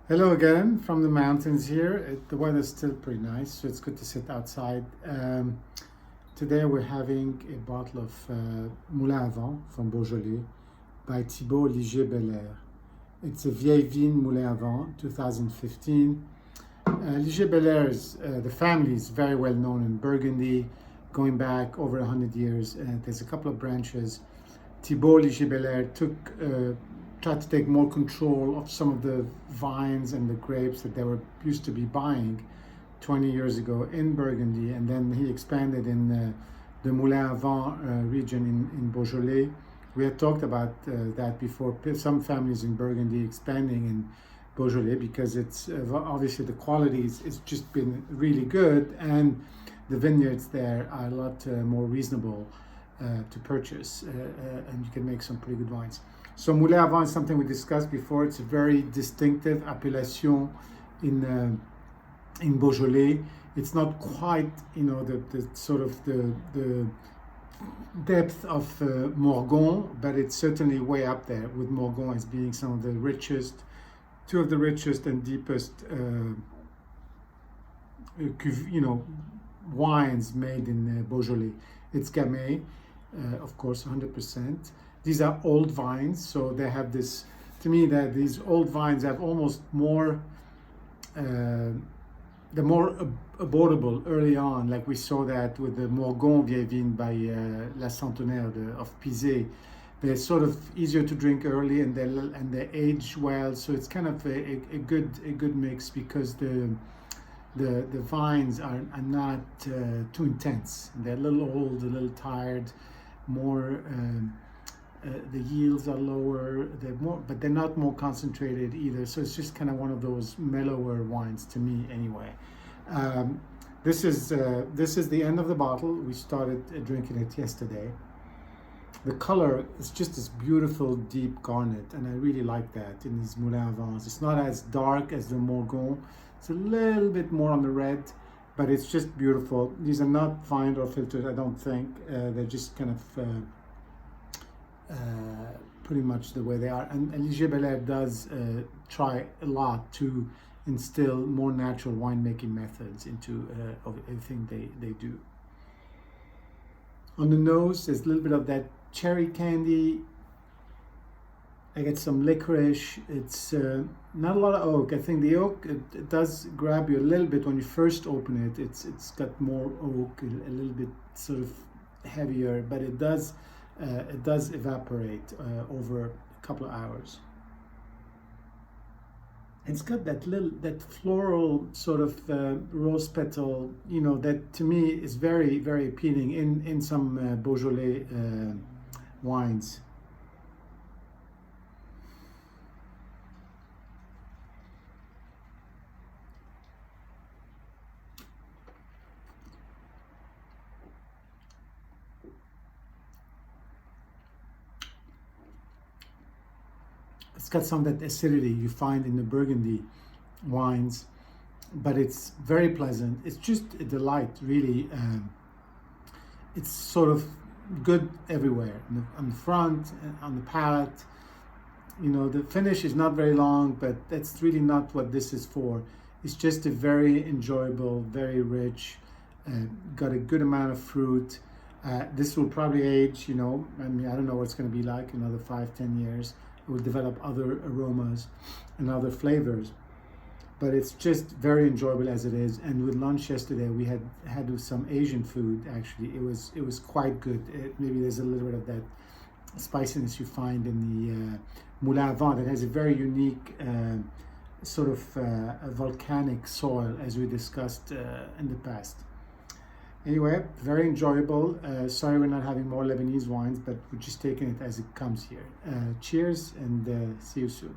Hello again from the mountains here. The weather's still pretty nice, so it's good to sit outside. Today we're having a bottle of Moulin from Beaujolais by Thibault, Liger, Belair. It's a Vielles Moulin 2015. Liger Belair the family is very well known in Burgundy, going back over 100 years. There's a couple of branches. Thibault Liger Belair tried to take more control of some of the vines and the grapes that they were used to be buying 20 years ago in Burgundy, and then he expanded in the Moulin region in Beaujolais. We had talked about that before. Some families in Burgundy expanding in Beaujolais because it's obviously the quality is just been really good, and the vineyards there are a lot more reasonable to purchase, and you can make some pretty good wines. So Moulin à Vent is something we discussed before. It's a very distinctive appellation in Beaujolais. It's not quite, the sort of the depth of Morgon, but it's certainly way up there with Morgon as being some of the richest, two of the richest and deepest, wines made in Beaujolais. It's Gamay, of course, 100%. These are old vines, so they have this. To me, that these old vines have almost more. They're more abordable early on, like we saw that with the Morgon Vieille Vigne by La Centenaire of Pizé. They're sort of easier to drink early, and they age well. So it's kind of a good mix because the vines are not too intense. They're a little old, a little tired, more. The yields are lower, but they're not more concentrated either. So it's just kind of one of those mellower wines to me, anyway. This is the end of the bottle. We started drinking it yesterday. The color is just this beautiful deep garnet, and I really like that in these Moulin à Vents. It's not as dark as the Morgon. It's a little bit more on the red, but it's just beautiful. These are not fined or filtered, I don't think. They're just kind of pretty much the way they are. And Liger Belair does try a lot to instill more natural winemaking methods into everything they do. On the nose, there's a little bit of that cherry candy. I get some licorice. It's not a lot of oak. I think the oak, it does grab you a little bit when you first open it. It's got more oak, a little bit sort of heavier, but it does evaporate over a couple of hours. It's got that floral sort of rose petal, that to me is very, very appealing in some Beaujolais wines. It's got some of that acidity you find in the Burgundy wines, but it's very pleasant. It's just a delight, really. It's sort of good everywhere, on the front, on the palate. The finish is not very long, but that's really not what this is for. It's just a very enjoyable, very rich, got a good amount of fruit. This will probably age, I don't know what it's going to be like another 5-10 years. It will develop other aromas and other flavors, but it's just very enjoyable as it is. And with lunch yesterday, we had some Asian food. Actually, it was quite good. Maybe there's a little bit of that spiciness you find in the Moulin à Vent that has a very unique sort of a volcanic soil, as we discussed in the past. Anyway, very enjoyable. Sorry we're not having more Lebanese wines, but we're just taking it as it comes here. Cheers, and see you soon.